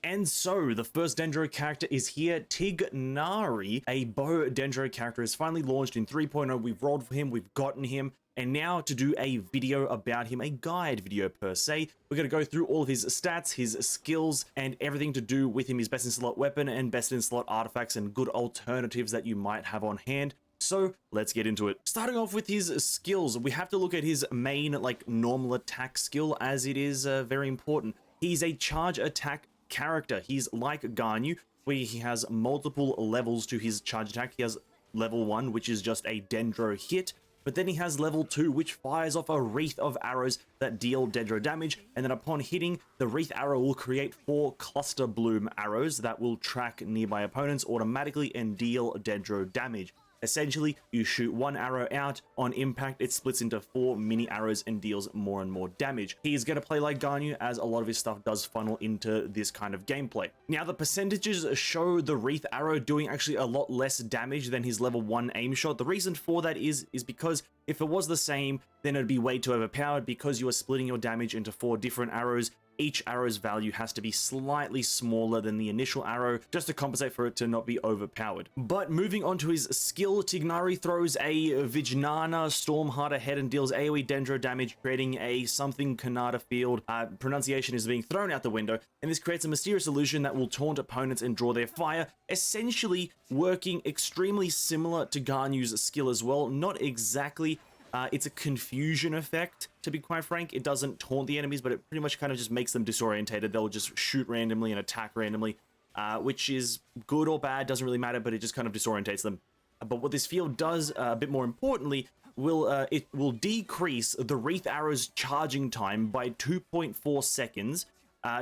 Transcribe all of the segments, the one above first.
And so, the first Dendro character is here, Tighnari, a bow Dendro character, is finally launched in 3.0. We've rolled for him, we've gotten him, and now to do a video about him, a guide video per se, we're going to go through all of his stats, his skills, and everything to do with him, his best in slot weapon and best in slot artifacts and good alternatives that you might have on hand. So let's get into it. Starting off with his skills, we have to look at his main, like, normal attack skill, as it is very important. He's a charge attack character. He's like Ganyu, where he has multiple levels to his charge attack. He has level 1, which is just a Dendro hit, but then he has level 2, which fires off a wreath of arrows that deal Dendro damage, and then upon hitting, the wreath arrow will create 4 cluster bloom arrows that will track nearby opponents automatically and deal Dendro damage. Essentially, you shoot one arrow out, on impact it splits into 4 mini arrows and deals more and more damage. He's going to play like Ganyu, as a lot of his stuff does funnel into this kind of gameplay. Now, the percentages show the wreath arrow doing actually a lot less damage than his level 1 aim shot. The reason for that is because if it was the same, then it'd be way too overpowered. Because you are splitting your damage into 4 different arrows, each arrow's value has to be slightly smaller than the initial arrow just to compensate for it to not be overpowered. But moving on to his skill, Tighnari throws a Vijnana Storm Heart ahead and deals AoE Dendro damage, creating a something Kannada field. Pronunciation is being thrown out the window, and this creates a mysterious illusion that will taunt opponents and draw their fire, essentially working extremely similar to Ganyu's skill as well. Not exactly. It's a confusion effect, to be quite frank. It doesn't taunt the enemies, but it pretty much kind of just makes them disorientated. They'll just shoot randomly and attack randomly, which is good or bad, doesn't really matter, but it just kind of disorientates them. But what this field does, a bit more importantly, it will decrease the wreath arrow's charging time by 2.4 seconds,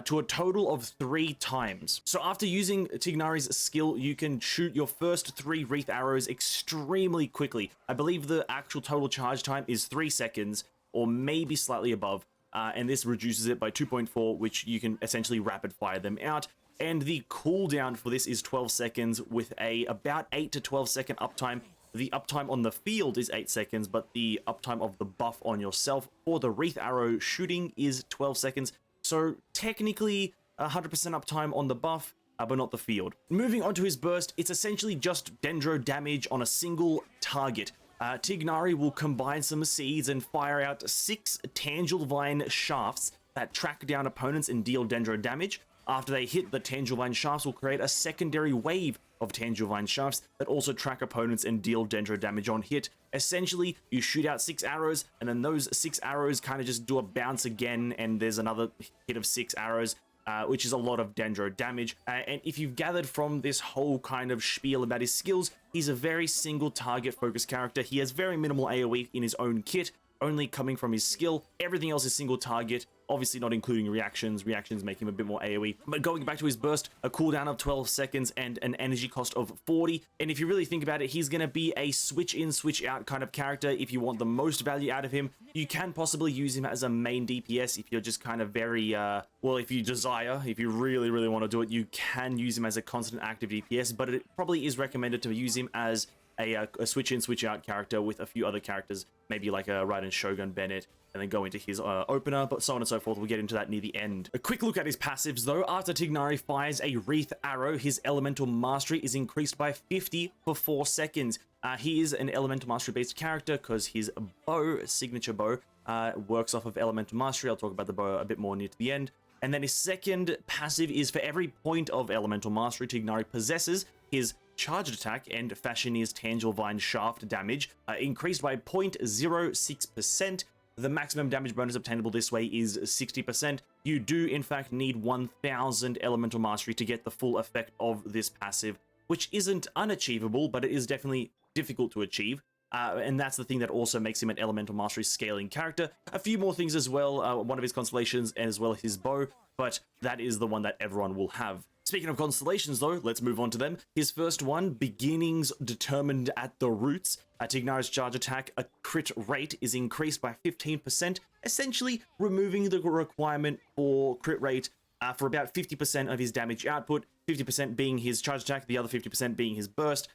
to a total of 3 times. So after using Tighnari's skill, you can shoot your first 3 wreath arrows extremely quickly. I believe the actual total charge time is 3 seconds, or maybe slightly above, and this reduces it by 2.4, which you can essentially rapid fire them out. And the cooldown for this is 12 seconds with about 8 to 12 second uptime. The uptime on the field is 8 seconds, but the uptime of the buff on yourself for the wreath arrow shooting is 12 seconds. So technically 100% uptime on the buff, but not the field. Moving on to his burst, it's essentially just Dendro damage on a single target. Tighnari will combine some seeds and fire out 6 Tangle Vine shafts that track down opponents and deal Dendro damage. After they hit, the Tangle Vine shafts will create a secondary wave of Tangle Vine shafts that also track opponents and deal Dendro damage on hit. Essentially, you shoot out 6 arrows, and then those 6 arrows kind of just do a bounce again, and there's another hit of 6 arrows, which is a lot of Dendro damage. And if you've gathered from this whole kind of spiel about his skills, he's a very single target focused character. He has very minimal AoE in his own kit, only coming from his skill. Everything else is single target, obviously not including reactions. Reactions make him a bit more AoE. But going back to his burst, a cooldown of 12 seconds and an energy cost of 40. And if you really think about it, he's going to be a switch in, switch out kind of character. If you want the most value out of him, you can possibly use him as a main DPS if you're just kind of very, well, if you desire, if you really, really want to do it, you can use him as a constant active DPS, but it probably is recommended to use him as a switch in, switch out character with a few other characters, maybe like a Raiden Shogun Bennett, and then go into his opener, but so on and so forth. We'll get into that near the end. A quick look at his passives though. After Tighnari fires a wreath arrow, his elemental mastery is increased by 50 for 4 seconds. He is an elemental mastery based character because his bow, signature bow, works off of elemental mastery. I'll talk about the bow a bit more near to the end. And then his second passive is for every point of elemental mastery Tighnari possesses, his charged attack and Fashionier's Tangle Vine shaft damage increased by 0.06%. The maximum damage bonus obtainable this way is 60%. You do in fact need 1000 elemental mastery to get the full effect of this passive, which isn't unachievable, but it is definitely difficult to achieve. And that's the thing that also makes him an elemental mastery scaling character. A few more things as well, one of his constellations as well as his bow, but that is the one that everyone will have. Speaking of constellations though, let's move on to them. His first one, Beginnings Determined at the Roots. Tighnari's charge attack, a crit rate, is increased by 15%, essentially removing the requirement for crit rate for about 50% of his damage output, 50% being his charge attack, the other 50% being his burst.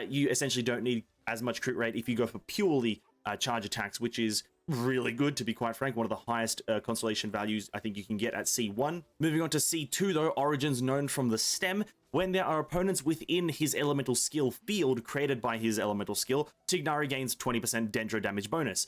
You essentially don't need as much crit rate if you go for purely charge attacks, which is really good, to be quite frank. One of the highest constellation values I think you can get at C1. Moving on to C2 though, Origins known from the stem. When there are opponents within his elemental skill field created by his elemental skill, Tighnari gains 20% Dendro damage bonus.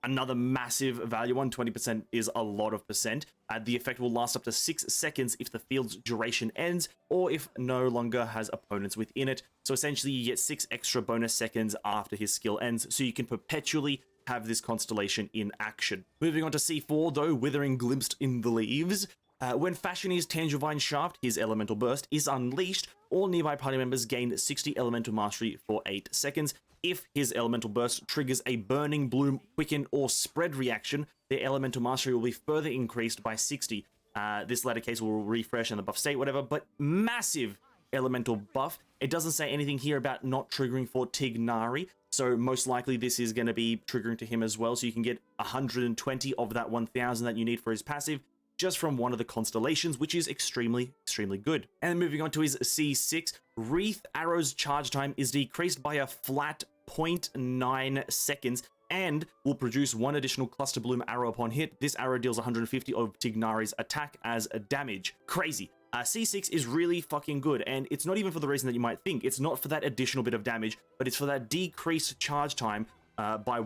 Another massive value one, 20% is a lot of percent. The effect will last up to 6 seconds if the field's duration ends, or if no longer has opponents within it. So essentially you get 6 extra bonus seconds after his skill ends, so you can perpetually have this constellation in action. Moving on to C4 though, Withering glimpsed in the leaves. When Fashionier's Tangevine Shaft, his elemental burst, is unleashed, all nearby party members gain 60 elemental mastery for 8 seconds. If his elemental burst triggers a burning, bloom, quicken, or spread reaction, their elemental mastery will be further increased by 60. This latter case will refresh in the buff state, whatever, but massive elemental buff. It doesn't say anything here about not triggering for Tighnari, so most likely this is going to be triggering to him as well, so you can get 120 of that 1000 that you need for his passive just from one of the constellations, which is extremely good. And moving on to his C6, Wreath Arrow's charge time is decreased by a flat 0.9 seconds and will produce one additional Cluster Bloom arrow upon hit. This arrow deals 150 of Tighnari's attack as a damage. Crazy. C6 is really fucking good, and it's not even for the reason that you might think. It's not for that additional bit of damage, but it's for that decreased charge time by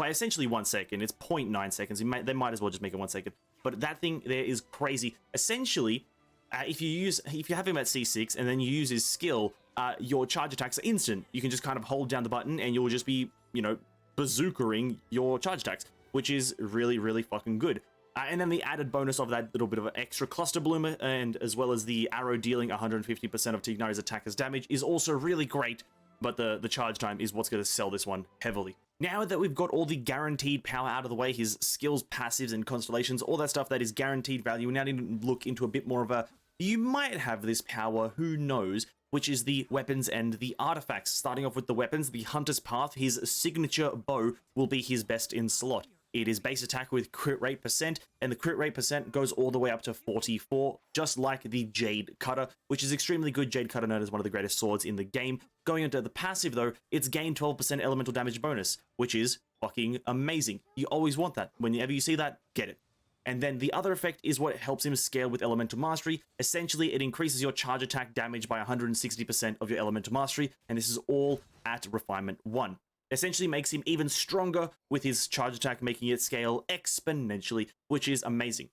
essentially 1 second. It's 0.9 seconds. They might as well just make it 1 second. But that thing there is crazy. Essentially, if you have him at C6 and then you use his skill, your charge attacks are instant. You can just kind of hold down the button and you'll just be, you know, bazookaing your charge attacks, which is really fucking good. And then the added bonus of that little bit of an extra cluster bloom, and as well as the arrow dealing 150% of Tighnari's attack as damage, is also really great. But the charge time is what's going to sell this one heavily. Now that we've got all the guaranteed power out of the way, his skills, passives, and constellations, all that stuff that is guaranteed value, we now need to look into a bit more of a, you might have this power, who knows, which is the weapons and the artifacts. Starting off with the weapons, the Hunter's Path, his signature bow will be his best in slot. It is base attack with crit rate percent, and the crit rate percent goes all the way up to 44, just like the Jade Cutter, which is extremely good. Jade Cutter known as one of the greatest swords in the game. Going into the passive though, it's gain 12% elemental damage bonus, which is fucking amazing. You always want that. Whenever you see that, get it. And then the other effect is what helps him scale with elemental mastery. Essentially, it increases your charge attack damage by 160% of your elemental mastery, and this is all at refinement 1. Essentially makes him even stronger with his charge attack, making it scale exponentially, which is amazing.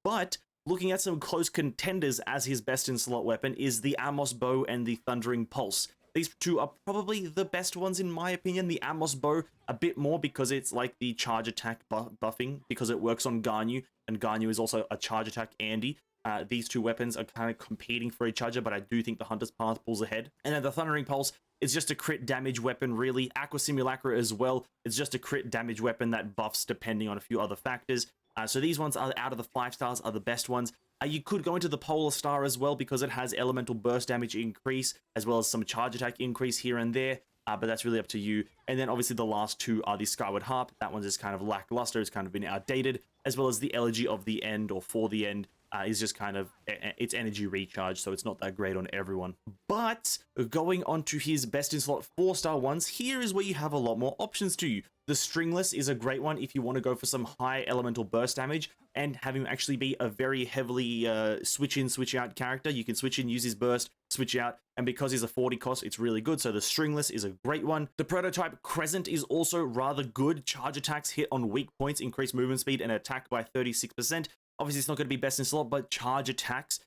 But looking at some close contenders as his best in slot weapon is the Amos Bow and the Thundering Pulse. These two are probably the best ones in my opinion. The Amos Bow a bit more because it's like the charge attack buffing, because it works on Garnu, and Garnu is also a charge attack Andy. These two weapons are kind of competing for each other, but I do think the Hunter's Path pulls ahead. And then the Thundering Pulse is just a crit damage weapon, really. Aqua Simulacra as well. It's just a crit damage weapon that buffs depending on a few other factors. So these ones are out of the 5 stars are the best ones. You could go into the Polar Star as well because it has elemental burst damage increase as well as some charge attack increase here and there. But that's really up to you. And then obviously the last two are the Skyward Harp. That one's just kind of lackluster. It's kind of been outdated, as well as the Elegy of the End, or For the End. Is just kind of, it's energy recharge, so it's not that great on everyone. But going on to his best in slot 4-star ones, here is where you have a lot more options to you. The Stringless is a great one if you want to go for some high elemental burst damage and have him actually be a very heavily switch in, switch out character. You can switch in, use his burst, switch out, and because he's a 40 cost, it's really good. So the Stringless is a great one. The Prototype Crescent is also rather good. Charge attacks hit on weak points, increase movement speed, and attack by 36%. Obviously, it's not going to be best in slot, but charge attacks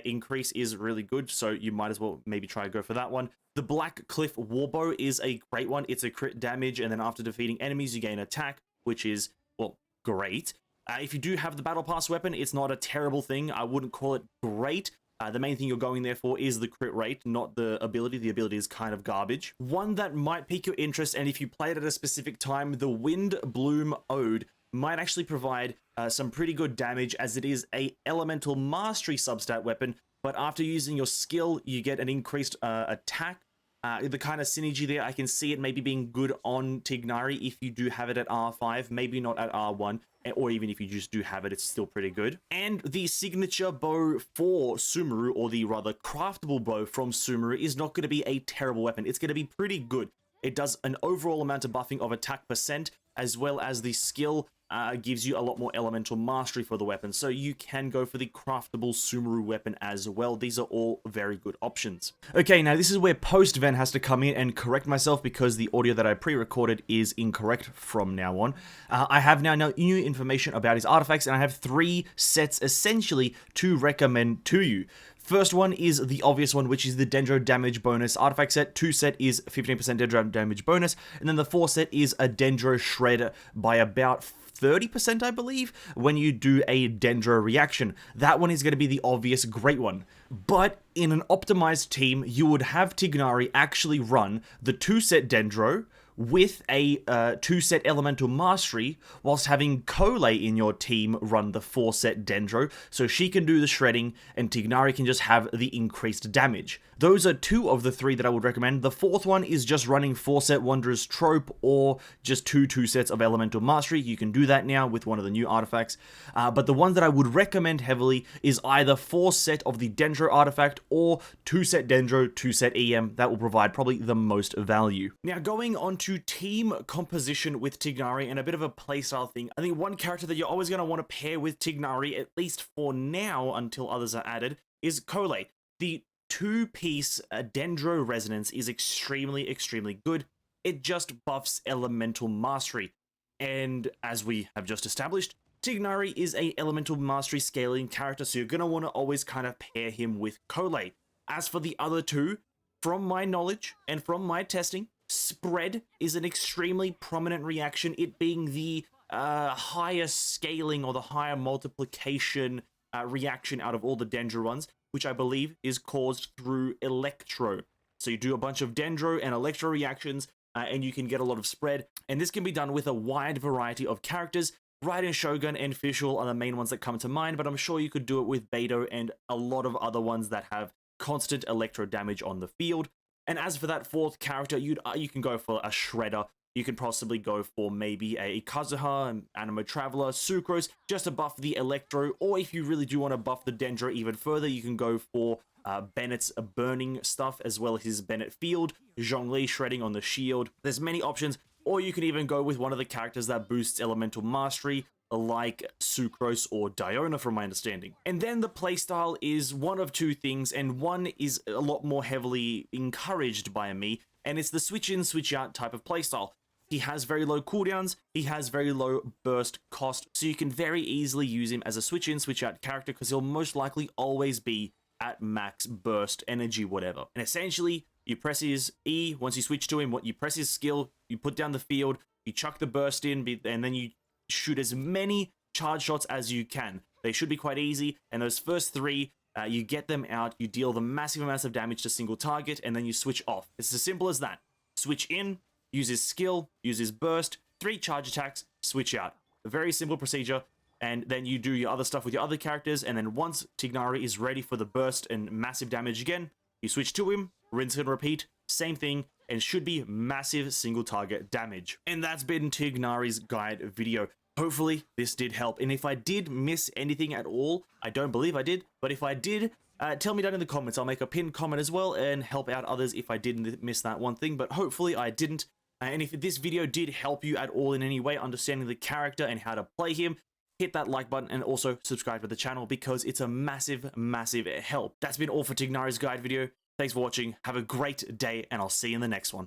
increase is really good, so you might as well maybe try to go for that one. The Black Cliff Warbow is a great one. It's a crit damage, and then after defeating enemies, you gain attack, which is, well, great. If you do have the Battle Pass weapon, it's not a terrible thing. I wouldn't call it great. The main thing you're going there for is the crit rate, not the ability. The ability is kind of garbage. One that might pique your interest, and if you play it at a specific time, the Wind Bloom Ode might actually provide some pretty good damage, as it is a elemental mastery substat weapon, but after using your skill you get an increased attack. The kind of synergy there, I can see it maybe being good on Tighnari if you do have it at R5, maybe not at R1, or even if you just do have it, it's still pretty good. And the signature bow for Sumeru, or the rather craftable bow from Sumeru, is not going to be a terrible weapon. It's going to be pretty good. It does an overall amount of buffing of attack percent, as well as the skill gives you a lot more elemental mastery for the weapon. So you can go for the craftable Sumeru weapon as well. These are all very good options. Okay, now this is where Post-Ven has to come in and correct myself because the audio that I pre-recorded is incorrect from now on. I have now new information about his artifacts, and I have 3 sets essentially to recommend to you. First one is the obvious one, which is the Dendro damage bonus artifact set. 2 set is 15% Dendro damage bonus, and then the 4 set is a Dendro shred by about 30%, I believe, when you do a Dendro reaction. That one is going to be the obvious great one. But in an optimized team, you would have Tighnari actually run the 2 set Dendro with a 2 set elemental mastery, whilst having Cole in your team run the 4 set Dendro, so she can do the shredding and Tighnari can just have the increased damage. Those are 2 of the 3 that I would recommend. The 4th one is just running 4 set Wanderer's Trope or just 2 sets of elemental mastery. You can do that now with one of the new artifacts. But the one that I would recommend heavily is either 4 set of the Dendro artifact or 2 set Dendro, 2 set EM. That will provide probably the most value. Now going on to team composition with Tighnari and a bit of a playstyle thing. I think one character that you're always going to want to pair with Tighnari, at least for now until others are added, is Cole. The 2-piece Dendro resonance is extremely good. It just buffs elemental mastery, and as we have just established, Tighnari is a elemental mastery scaling character, so you're going to want to always kind of pair him with Cole. As for the other 2, from my knowledge and from my testing, Spread is an extremely prominent reaction, it being the higher scaling or the higher multiplication reaction out of all the Dendro ones, which I believe is caused through Electro. So you do a bunch of Dendro and Electro reactions, and you can get a lot of spread, and this can be done with a wide variety of characters. Raiden, Shogun, and Fischl are the main ones that come to mind, but I'm sure you could do it with Beidou and a lot of other ones that have constant Electro damage on the field. And as for that 4th character, you can go for a Shredder. You can possibly go for maybe a Kazuha, an Animo Traveler, Sucrose, just to buff the Electro, or if you really do want to buff the Dendro even further, you can go for Bennett's burning stuff, as well as his Bennett field, Zhongli shredding on the shield. There's many options, or you can even go with one of the characters that boosts elemental mastery, like Sucrose or Diona from my understanding. And then the playstyle is one of 2 things, and one is a lot more heavily encouraged by me, and it's the switch in, switch out type of playstyle. He has very low cooldowns, he has very low burst cost, so you can very easily use him as a switch in, switch out character because he'll most likely always be at max burst energy, whatever. And essentially, you press his E, once you switch to him, you press his skill, you put down the field, you chuck the burst in, and then you shoot as many charge shots as you can. They should be quite easy, and those first 3, you get them out, you deal the massive amounts of damage to single target, and then you switch off. It's as simple as that. Switch in, use his skill, use his burst, 3 charge attacks, switch out. A very simple procedure, and then you do your other stuff with your other characters, and then once Tighnari is ready for the burst and massive damage again, you switch to him, rinse and repeat, same thing, and should be massive single target damage. And that's been Tighnari's guide video. Hopefully this did help, and if I did miss anything at all, I don't believe I did, but if I did, tell me down in the comments. I'll make a pinned comment as well and help out others if I didn't miss that one thing, but hopefully I didn't. And if this video did help you at all in any way understanding the character and how to play him, hit that like button and also subscribe to the channel because it's a massive help. That's been all for Tighnari's guide video. Thanks for watching, have a great day, and I'll see you in the next one.